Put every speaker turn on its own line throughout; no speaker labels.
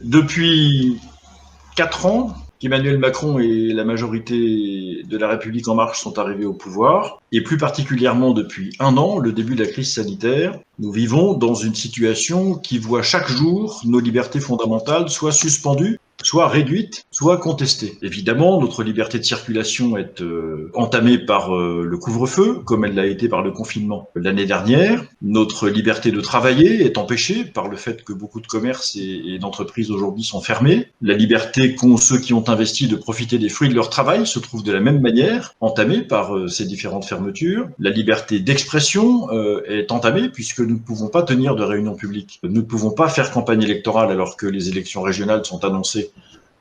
Depuis 4 ans qu'Emmanuel Macron et la majorité de La République En Marche sont arrivés au pouvoir, et plus particulièrement depuis 1 an, le début de la crise sanitaire, nous vivons dans une situation qui voit chaque jour nos libertés fondamentales soit suspendues, soit réduites, soit contestées. Évidemment, notre liberté de circulation est entamée par le couvre-feu, comme elle l'a été par le confinement l'année dernière. Notre liberté de travailler est empêchée par le fait que beaucoup de commerces et d'entreprises aujourd'hui sont fermés. La liberté qu'ont ceux qui ont investi de profiter des fruits de leur travail se trouve de la même manière entamée par ces différentes fermetures. La liberté d'expression est entamée puisque nous ne pouvons pas tenir de réunions publiques. Nous ne pouvons pas faire campagne électorale alors que les élections régionales sont annoncées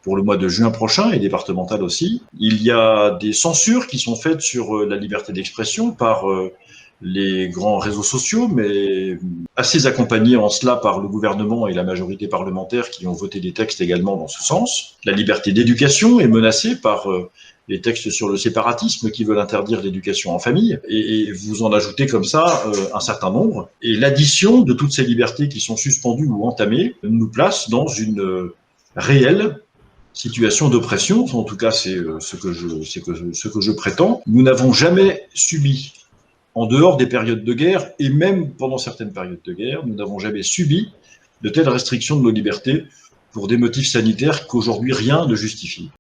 pour le mois de juin prochain et départemental aussi. Il y a des censures qui sont faites sur la liberté d'expression par les grands réseaux sociaux, mais assez accompagnés en cela par le gouvernement et la majorité parlementaire qui ont voté des textes également dans ce sens. La liberté d'éducation est menacée par les textes sur le séparatisme qui veulent interdire l'éducation en famille, et vous en ajoutez comme ça un certain nombre. Et l'addition de toutes ces libertés qui sont suspendues ou entamées nous place dans une réelle situation d'oppression, en tout cas c'est ce que je prétends. Nous n'avons jamais subi, en dehors des périodes de guerre, et même pendant certaines périodes de guerre, nous n'avons jamais subi de telles restrictions de nos libertés pour des motifs sanitaires qu'aujourd'hui rien ne justifie.